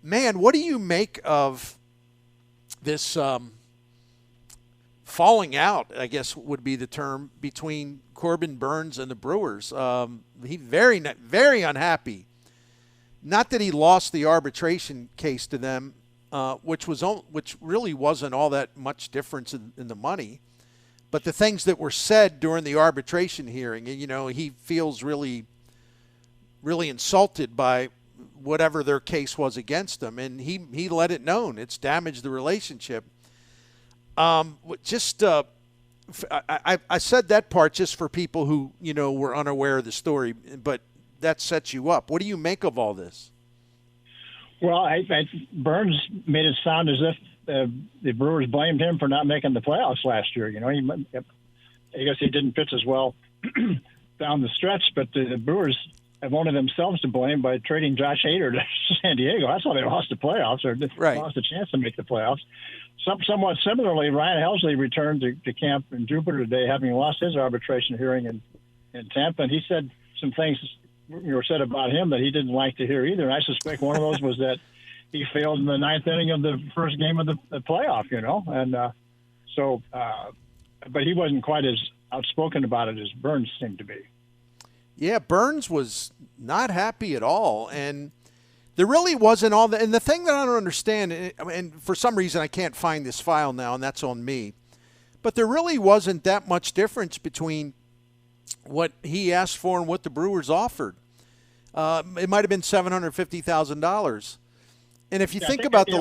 man, what do you make of this falling out, I guess would be the term, between Corbin Burnes and the Brewers? He very unhappy. Not that he lost the arbitration case to them, which really wasn't all that much difference in the money, but the things that were said during the arbitration hearing, he feels really, really insulted by whatever their case was against him, and he let it known. It's damaged the relationship. I said that part just for people who were unaware of the story, but that sets you up. What do you make of all this? Well, Burnes made it sound as if the Brewers blamed him for not making the playoffs last year. I guess he didn't pitch as well down the stretch, but the Brewers have only themselves to blame by trading Josh Hader to San Diego. That's why they lost the playoffs, or lost a chance to make the playoffs. Somewhat similarly, Ryan Helsley returned to camp in Jupiter today, having lost his arbitration hearing in Tampa, and he said some things were said about him that he didn't like to hear either. And I suspect one of those was that he failed in the ninth inning of the first game of the playoff, but he wasn't quite as outspoken about it as Burnes seemed to be. Yeah, Burnes was not happy at all, and there really wasn't all that. And the thing that I don't understand, and for some reason I can't find this file now, and that's on me, but there really wasn't that much difference between what he asked for and what the Brewers offered. It might have been $750,000. And if you think about they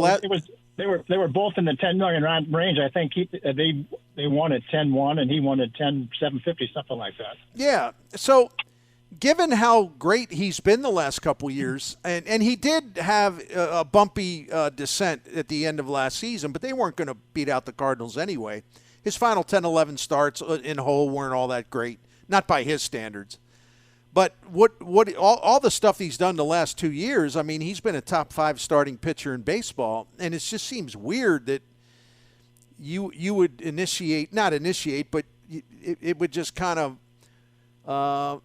were both in the $10 million range. I think they wanted 10-1 and he wanted 10-750, something like that. Yeah. So given how great he's been the last couple of years, and he did have a bumpy descent at the end of last season, but they weren't going to beat out the Cardinals anyway. His final 10-11 starts in whole weren't all that great, not by his standards. But all the stuff he's done the last 2 years, I mean, he's been a top 5 starting pitcher in baseball, and it just seems weird that you would not initiate, but it would just kind of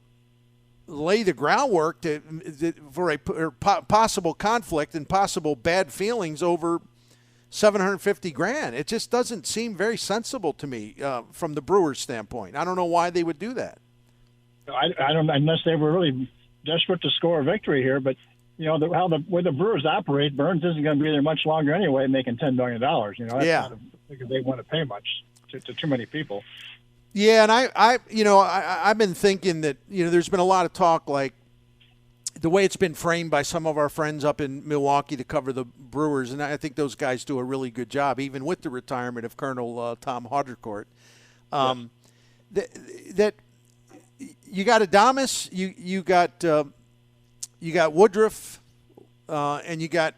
lay the groundwork for a possible conflict and possible bad feelings over $750,000. It just doesn't seem very sensible to me from the Brewers' standpoint. I don't know why they would do that. I don't, unless they were really desperate to score a victory here. But the way the Brewers operate, Burnes isn't going to be there much longer anyway, making $10 million. That's not because they want to pay much to too many people. Yeah, and I've been thinking that there's been a lot of talk, like the way it's been framed by some of our friends up in Milwaukee to cover the Brewers, and I think those guys do a really good job, even with the retirement of Colonel Tom Haudricourt. That you got Adames, you got Woodruff, and you got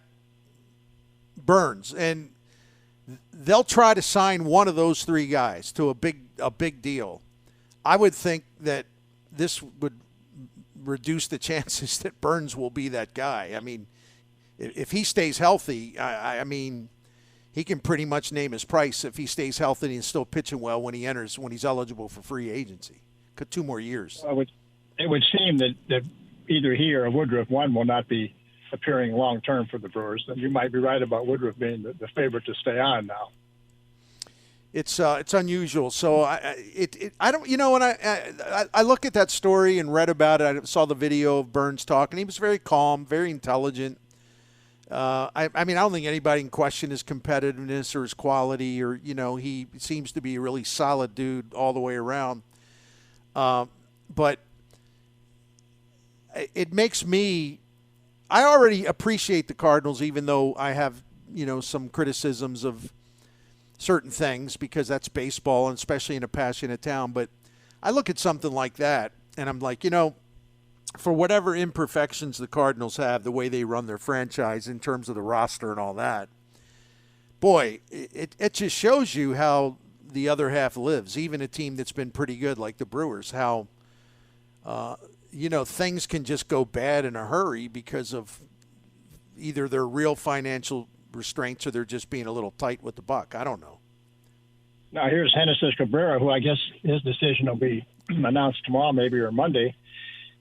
Burnes, and they'll try to sign one of those three guys to a big deal. I would think that this would reduce the chances that Burnes will be that guy. I mean, if he stays healthy, I mean, he can pretty much name his price if he stays healthy and still pitching well when he's eligible for free agency. 2 more years. It would seem that either he or Woodruff, one, will not be appearing long term for the Brewers. And you might be right about Woodruff being the favorite to stay on now. It's unusual. So I don't, when I look at that story and read about it, I saw the video of Burnes talking. He was very calm, very intelligent. I mean, I don't think anybody can question his competitiveness or his quality, or he seems to be a really solid dude all the way around. But it makes me. I already appreciate the Cardinals, even though I have some criticisms of certain things, because that's baseball, and especially in a passionate town. But I look at something like that, and I'm like, for whatever imperfections the Cardinals have, the way they run their franchise in terms of the roster and all that, boy, it just shows you how the other half lives. Even a team that's been pretty good like the Brewers, how things can just go bad in a hurry because of either their real financial restraints or they're just being a little tight with the buck. I don't know. Now here's Genesis Cabrera, who I guess his decision will be announced tomorrow, maybe, or Monday.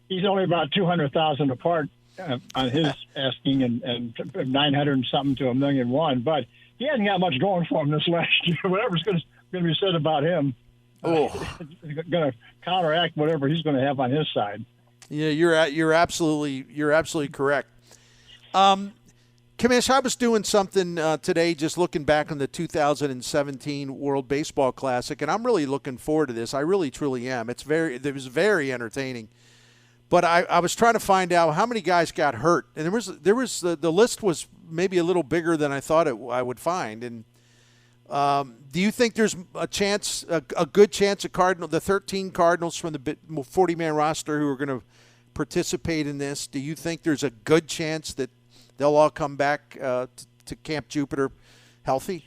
He's only about $200,000 apart on his asking, and 900 and something to $1.1 million. But he hasn't got much going for him this last year. Whatever's going to be said about him, going to counteract whatever he's going to have on his side. Yeah, you're absolutely correct. Commish, I was doing something today, just looking back on the 2017 World Baseball Classic, and I'm really looking forward to this. I really, truly am. It was very entertaining. But I was trying to find out how many guys got hurt, and there was the list was maybe a little bigger than I thought I would find. And do you think there's a chance, a good chance, the 13 Cardinals from the 40-man roster who are going to participate in this? Do you think there's a good chance that they'll all come back to Camp Jupiter healthy?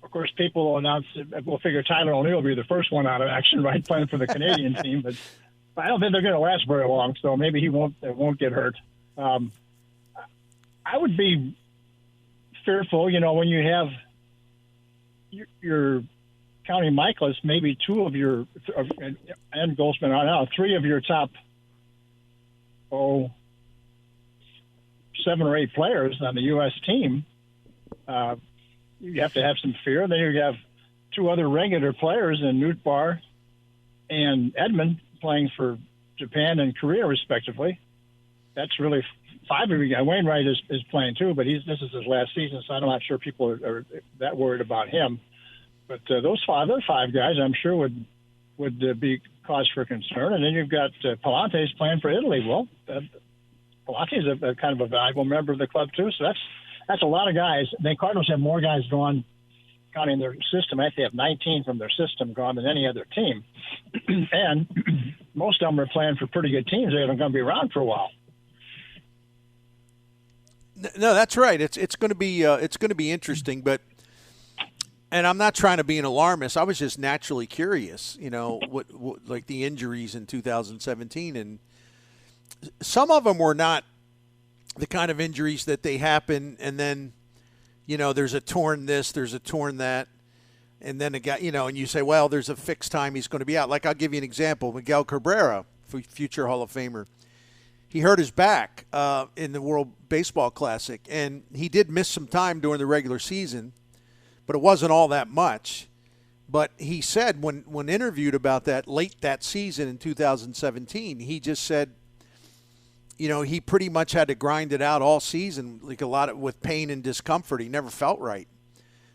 Of course, people will announce. We'll figure Tyler O'Neill will be the first one out of action, right, playing for the Canadian team, but. I don't think they're going to last very long, so maybe he won't get hurt. I would be fearful, when you have you're counting Miklasz, maybe two of your and Goldsman on out, three of your top 7 or 8 players on the U.S. team. You have to have some fear. Then you have 2 other regular players in Nootbaar and Edman, playing for Japan and Korea, respectively. That's really 5 of you guys. Wainwright is playing too, but this is his last season, so I'm not sure people are that worried about him. But those other 5 guys, I'm sure, would be cause for concern. And then you've got Palante's playing for Italy. Well, Palante's a kind of a valuable member of the club too, so that's a lot of guys. The Cardinals have more guys gone, counting their system. I think they have 19 from their system gone than any other team. And most of them are playing for pretty good teams. They're going to be around for a while. No, that's right. It's going to be interesting, and I'm not trying to be an alarmist. I was just naturally curious, what like the injuries in 2017, and some of them were not the kind of injuries that they happen and then there's a torn this, there's a torn that, and then a guy, and you say, well, there's a fixed time he's going to be out. Like, I'll give you an example. Miguel Cabrera, future Hall of Famer, he hurt his back in the World Baseball Classic, and he did miss some time during the regular season, but it wasn't all that much. But he said when interviewed about that late that season in 2017, he just said, he pretty much had to grind it out all season, like a lot with pain and discomfort. He never felt right.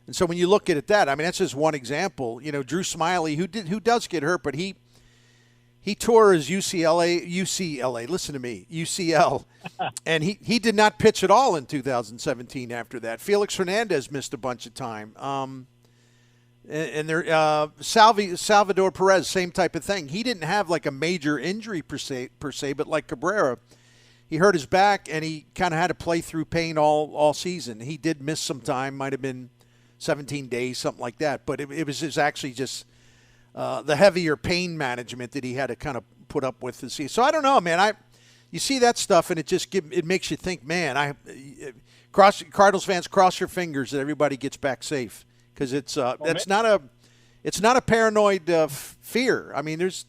And so when you look at that, I mean, that's just one example. Drew Smiley, who does get hurt, but he tore his UCL, listen to me, UCL, and he did not pitch at all in 2017 after that. Felix Hernandez missed a bunch of time. And there, Salvador Perez, same type of thing. He didn't have like a major injury per se, but like Cabrera, he hurt his back and he kind of had to play through pain all season. He did miss some time, might have been 17 days, something like that. But it was actually just the heavier pain management that he had to kind of put up with this season. So I don't know, man. You see that stuff and it makes you think, man. Cardinals fans, cross your fingers that everybody gets back safe, because it's not a paranoid fear. I mean, there's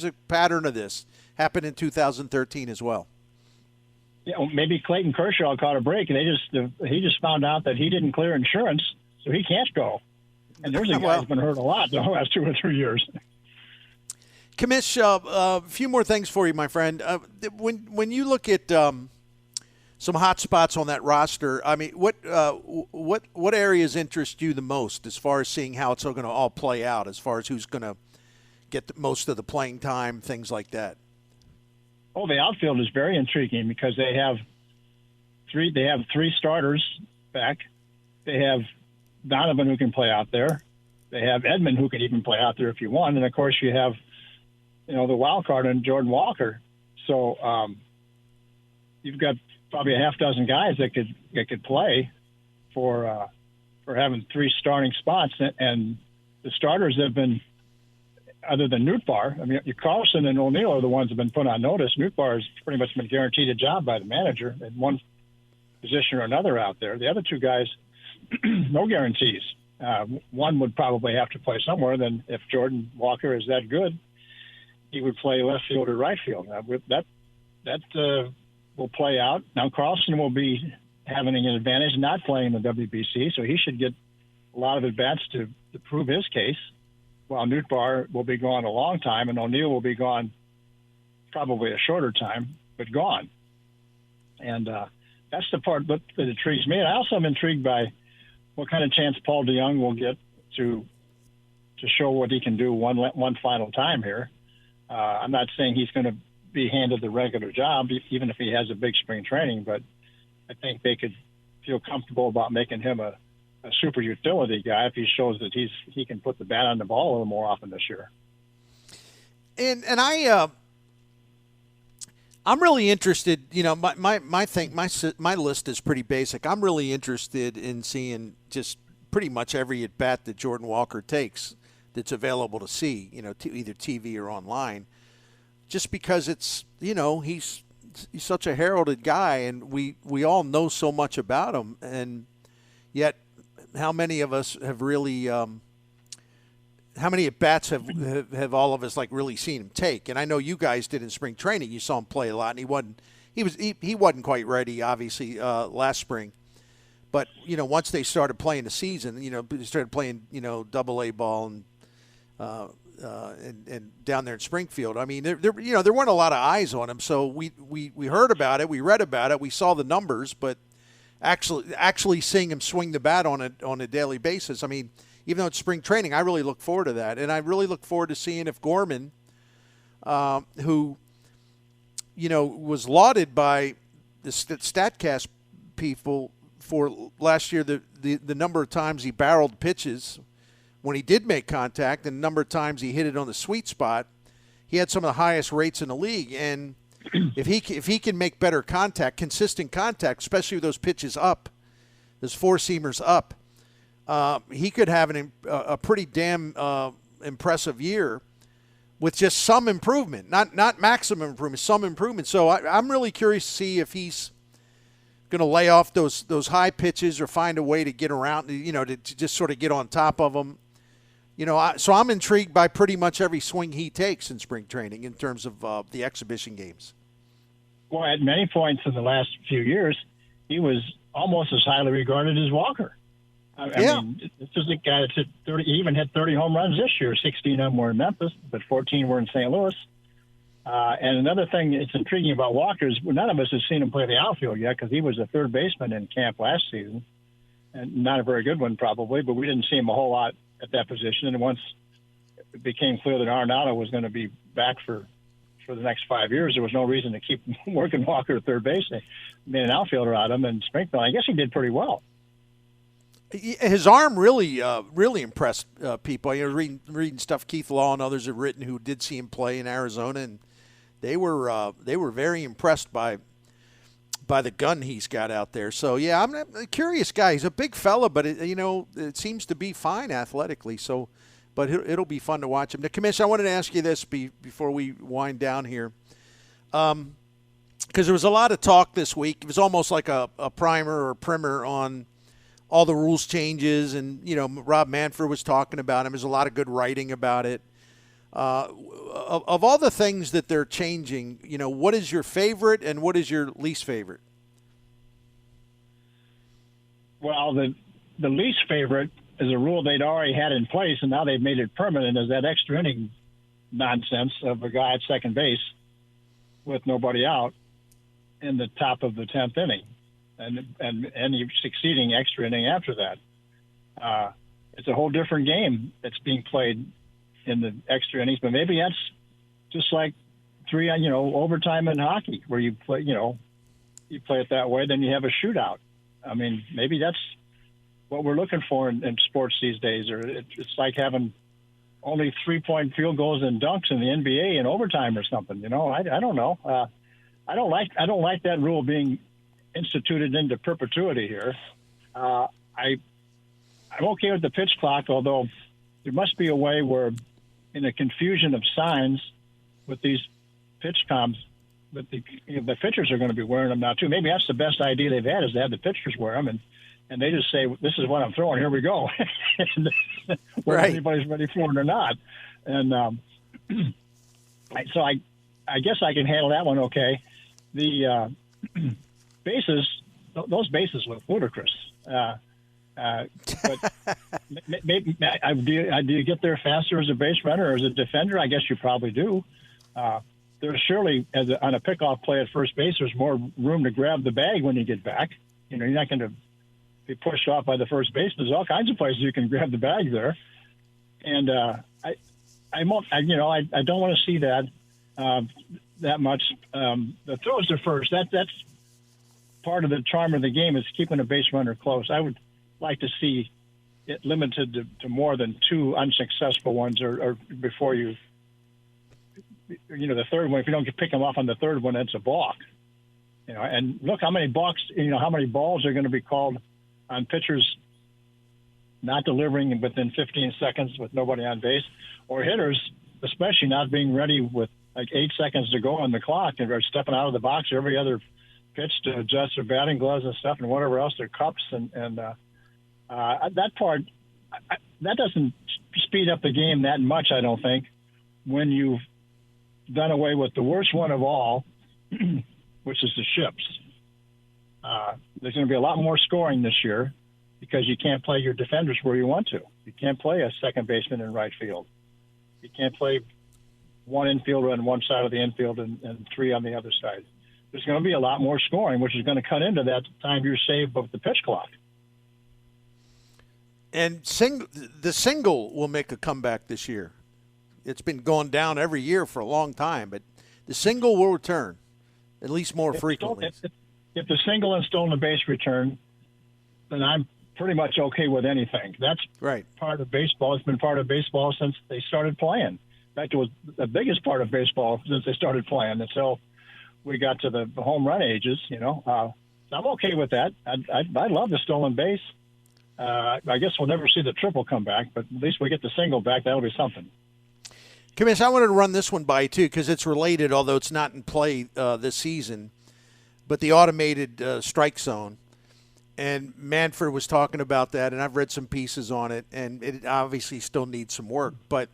a pattern of this happened in 2013 as well. Yeah, maybe Clayton Kershaw caught a break, and he just found out that he didn't clear insurance, so he can't go. And there's a guy who's been hurt a lot the last 2 or 3 years. Commish, a few more things for you, my friend. When you look at some hot spots on that roster, I mean, what areas interest you the most as far as seeing how it's all going to all play out, as far as who's going to get most of the playing time, things like that? Oh, the outfield is very intriguing because they have 3 starters back. They have Donovan, who can play out there. They have Edman, who can even play out there if you want. And of course you have, the wild card in Jordan Walker. So you've got probably a half dozen guys that could play for having 3 starting spots. And the starters have been, other than Nootbaar, I mean, Carlson and O'Neill are the ones that have been put on notice. Nootbaar has pretty much been guaranteed a job by the manager in one position or another out there. The other 2 guys, no guarantees. One would probably have to play somewhere. Then if Jordan Walker is that good, he would play left field or right field. will play out. Now Carlson will be having an advantage not playing the WBC, so he should get a lot of at-bats to prove his case, while Nootbaar will be gone a long time, and O'Neill will be gone probably a shorter time, but gone. And that's the part that intrigues me. And I also am intrigued by what kind of chance Paul DeJong will get to show what he can do one final time here. I'm not saying he's going to be handed the regular job, even if he has a big spring training, but I think they could feel comfortable about making him a super utility guy if he shows that he can put the bat on the ball a little more often this year. And I'm really interested. You know, my list is pretty basic. I'm really interested in seeing just pretty much every at bat that Jordan Walker takes that's available to see. You know, either TV or online, just because it's, you know, he's such a heralded guy, and we all know so much about him, and yet how many of us have really how many at bats have all of us like really seen him take? And I know you guys did in spring training. You saw him play a lot, and he wasn't quite ready, obviously, last spring. But you know, once they started playing the season, you know, they started playing, you know, Double-A ball and down there in Springfield. I mean, there weren't a lot of eyes on him, so we heard about it, we read about it, we saw the numbers, but actually seeing him swing the bat on a daily basis. I mean, even though it's spring training, I really look forward to that, and I really look forward to seeing if Gorman, who, you know, was lauded by the Statcast people for last year, the number of times he barreled pitches when he did make contact, and the number of times he hit it on the sweet spot. He had some of the highest rates in the league, and if he can make better contact, consistent contact, especially with those pitches up, those four-seamers up, he could have a pretty damn impressive year with just some improvement, not maximum improvement, some improvement. So I'm really curious to see if he's going to lay off those high pitches or find a way to get around, you know, to just sort of get on top of them. You know, so I'm intrigued by pretty much every swing he takes in spring training in terms of the exhibition games. Well, at many points in the last few years, he was almost as highly regarded as Walker. I mean, this is a guy that's hit 30. He even hit 30 home runs this year. 16 of them were in Memphis, but 14 were in St. Louis. And another thing that's intriguing about Walker is none of us have seen him play the outfield yet, because he was a third baseman in camp last season, and not a very good one probably, but we didn't see him a whole lot at that position. And once it became clear that Arenado was going to be back for the next 5 years, there was no reason to keep working Walker at third base. They made an outfielder out of him in Springfield. I guess he did pretty well. His arm really impressed people. You know, reading stuff Keith Law and others have written who did see him play in Arizona, and they were very impressed by the gun he's got out there. So yeah, I'm a curious guy. He's a big fella, but it seems to be fine athletically. So, but it'll be fun to watch him. Now, Commish, I wanted to ask you this before we wind down here, because there was a lot of talk this week. It was almost like a primer or primer on all the rules changes, and Rob Manfred was talking about him. There's a lot of good writing about it. Of all the things that they're changing, what is your favorite and what is your least favorite? Well, the least favorite is a rule they'd already had in place, and now they've made it permanent, is that extra inning nonsense of a guy at second base with nobody out in the top of the 10th inning, and any succeeding extra inning after that. It's a whole different game that's being played in the extra innings, but maybe that's just like overtime in hockey, where you play it that way, then you have a shootout. I mean, maybe that's what we're looking for in sports these days, or it's like having only 3-point field goals and dunks in the NBA in overtime or something. I don't know. I don't like that rule being instituted into perpetuity here. I'm okay with the pitch clock, although there must be a way where, in a confusion of signs with these pitch comms, but the pitchers are going to be wearing them now too. Maybe that's the best idea they've had, is to have the pitchers wear them, and they just say, "This is what I'm throwing. Here we go," whether right. anybody's ready for it or not. And so I guess I can handle that one okay. the bases, those bases look ludicrous. But maybe do you get there faster as a base runner or as a defender? I guess you probably do. There's surely, on a pickoff play at first base, there's more room to grab the bag when you get back. You know, you're not going to be pushed off by the first baseman. There's all kinds of places you can grab the bag there. And I don't want to see that that much. The throws to first, that's part of the charm of the game, is keeping a base runner close. I would like to see it limited to more than two unsuccessful ones, or before the third one. If you don't pick them off on the third one, that's a balk. You know, and look how many balks, how many balls are going to be called on pitchers not delivering within 15 seconds with nobody on base, or hitters, especially not being ready with like 8 seconds to go on the clock, and they're stepping out of the box every other pitch to adjust their batting gloves and stuff, and whatever else, their cups, and that part, that doesn't speed up the game that much, I don't think, when you've done away with the worst one of all, which is the ships. There's going to be a lot more scoring this year because you can't play your defenders where you want to. You can't play a second baseman in right field. You can't play one infielder on one side of the infield and three on the other side. There's going to be a lot more scoring, which is going to cut into that time you're saved of the pitch clock. And the single will make a comeback this year. It's been going down every year for a long time, but the single will return, at least more frequently. If the single and stolen base return, then I'm pretty much okay with anything. That's right. Part of baseball. It's been part of baseball since they started playing. In fact, it was the biggest part of baseball since they started playing until we got to the home run ages. So I'm okay with that. I love the stolen base. I guess we'll never see the triple come back, but at least we get the single back. That'll be something. Commish, I wanted to run this one by you, too, because it's related, although it's not in play this season, but the automated strike zone. And Manfred was talking about that, and I've read some pieces on it, and it obviously still needs some work. But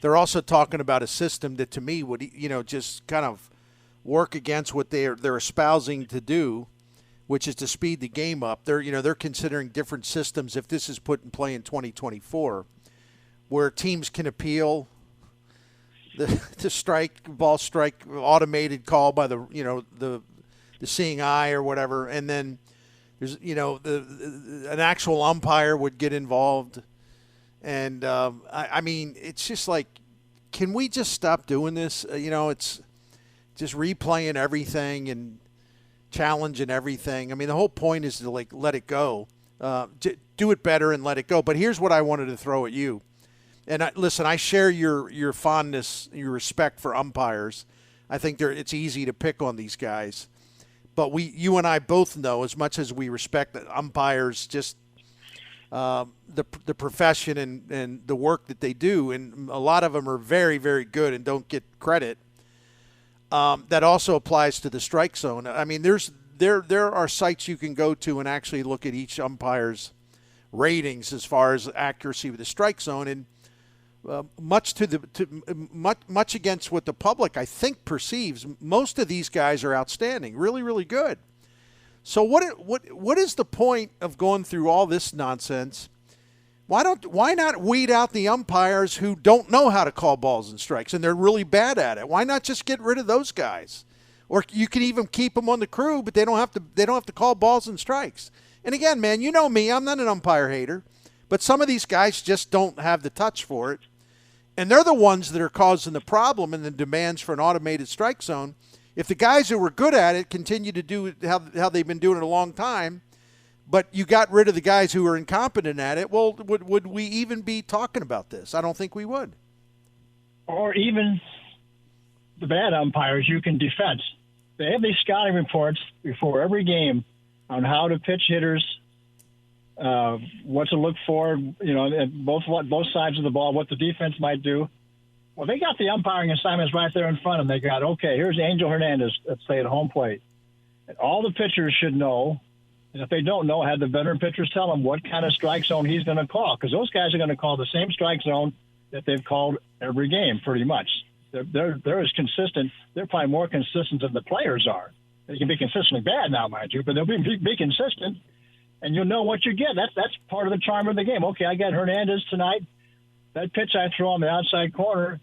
they're also talking about a system that, to me, would just kind of work against what they're espousing to do, which is to speed the game up. They're considering different systems if this is put in play in 2024, where teams can appeal the ball strike automated call by the seeing eye or whatever, and then there's an actual umpire would get involved, and I mean, it's just like, can we just stop doing this? It's just replaying everything and challenging everything. I mean, the whole point is to let it go, do it better and let it go. But here's what I wanted to throw at you. And listen, I share your fondness, your respect for umpires. I think it's easy to pick on these guys. But you and I both know, as much as we respect that umpires, just the profession and the work that they do, and a lot of them are very, very good and don't get credit. That also applies to the strike zone. I mean, there are sites you can go to and actually look at each umpire's ratings as far as accuracy with the strike zone, and much against what the public, I think, perceives, most of these guys are outstanding, really, really good. So what is the point of going through all this nonsense? Why not weed out the umpires who don't know how to call balls and strikes and they're really bad at it? Why not just get rid of those guys? Or you can even keep them on the crew, but they don't have to call balls and strikes. And again, man, you know me, I'm not an umpire hater, but some of these guys just don't have the touch for it. And they're the ones that are causing the problem and the demands for an automated strike zone. If the guys who were good at it continue to do how they've been doing it a long time, but you got rid of the guys who are incompetent at it, well, would we even be talking about this? I don't think we would. Or even the bad umpires you can defend. They have these scouting reports before every game on how to pitch hitters, what to look for, both sides of the ball, what the defense might do. Well, they got the umpiring assignments right there in front of them. They got, okay, here's Angel Hernandez, let's say, at home plate. And all the pitchers should know, and if they don't know, have the veteran pitchers tell them what kind of strike zone he's going to call, because those guys are going to call the same strike zone that they've called every game, pretty much. They're as consistent. They're probably more consistent than the players are. They can be consistently bad now, mind you, but they'll be consistent, and you'll know what you get. That's part of the charm of the game. Okay, I got Hernandez tonight. That pitch I throw on the outside corner,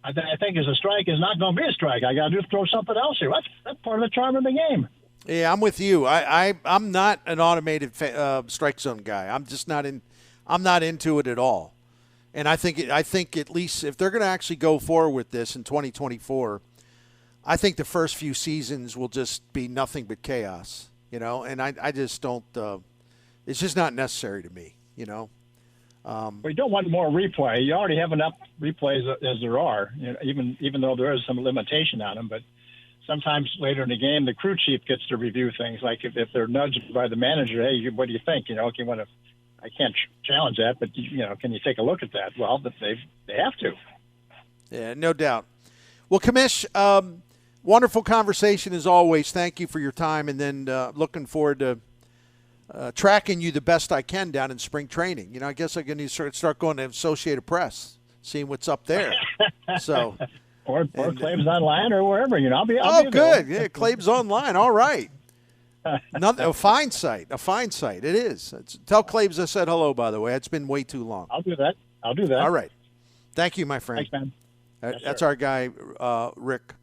I think is a strike, is not going to be a strike. I got to throw something else here. That's part of the charm of the game. Yeah, I'm with you. I'm not an automated strike zone guy. I'm just not in. I'm not into it at all. And I think at least if they're going to actually go forward with this in 2024, I think the first few seasons will just be nothing but chaos. And I just don't. It's just not necessary to me. We don't want more replay. You already have enough replays as there are. Even though there is some limitation on them, but. Sometimes later in the game, the crew chief gets to review things. Like if they're nudged by the manager, hey, what do you think? I can't challenge that, but can you take a look at that? Well, they have to. Yeah, no doubt. Well, Commish, wonderful conversation as always. Thank you for your time, and then looking forward to tracking you the best I can down in spring training. I guess I'm going to start going to Associated Press, seeing what's up there. So. Or Claves Online or wherever, I'll be good. Yeah, Claves Online. All right. A fine site. It is. Tell Claves I said hello, by the way. It's been way too long. I'll do that. All right. Thank you, my friend. Thanks, man. That's our guy, Rick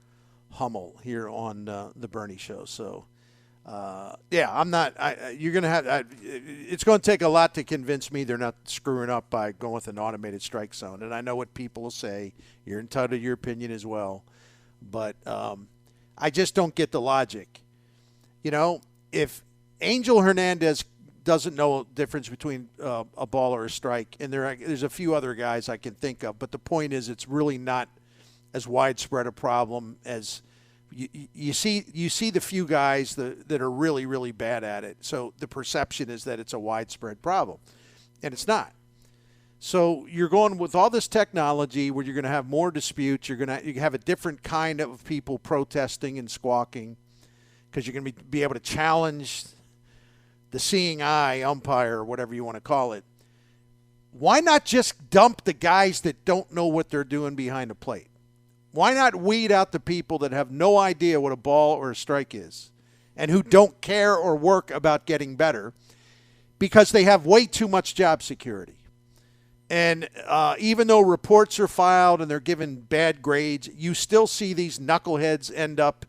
Hummel, here on the Burnie Show. So, I'm not. You're going to have. It's going to take a lot to convince me they're not screwing up by going with an automated strike zone. And I know what people will say. You're entitled to your opinion as well, but I just don't get the logic. If Angel Hernandez doesn't know the difference between a ball or a strike, and there's a few other guys I can think of, but the point is, it's really not as widespread a problem as. You see the few guys that are really, really bad at it. So the perception is that it's a widespread problem, and it's not. So you're going with all this technology where you're going to have more disputes. You have a different kind of people protesting and squawking because you're going to be able to challenge the seeing eye umpire or whatever you want to call it. Why not just dump the guys that don't know what they're doing behind the plate? Why not weed out the people that have no idea what a ball or a strike is and who don't care or work about getting better because they have way too much job security? And even though reports are filed and they're given bad grades, you still see these knuckleheads end up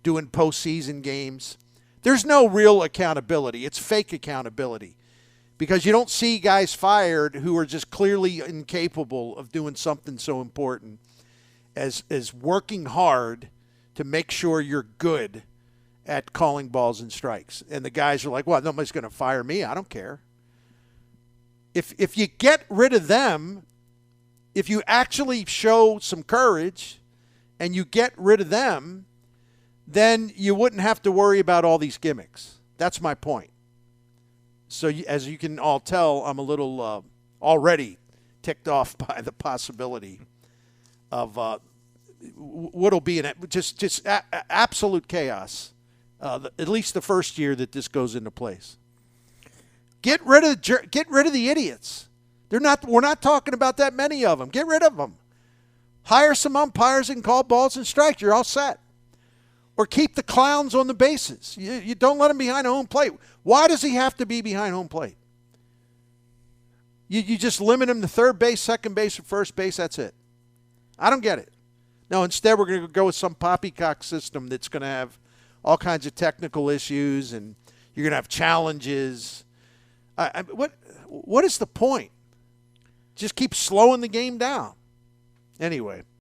doing postseason games. There's no real accountability. It's fake accountability because you don't see guys fired who are just clearly incapable of doing something so important as working hard to make sure you're good at calling balls and strikes. And the guys are like, well, nobody's going to fire me. I don't care. If you get rid of them, if you actually show some courage and you get rid of them, then you wouldn't have to worry about all these gimmicks. That's my point. So as you can all tell, I'm a little already ticked off by the possibility of what'll be just absolute chaos, at least the first year that this goes into place. Get rid of the idiots. We're not talking about that many of them. Get rid of them. Hire some umpires and call balls and strikes. You're all set. Or keep the clowns on the bases. You don't let them behind home plate. Why does he have to be behind home plate? You just limit him to third base, second base, or first base. That's it. I don't get it. No, instead we're going to go with some poppycock system that's going to have all kinds of technical issues, and you're going to have challenges. What is the point? Just keep slowing the game down. Anyway.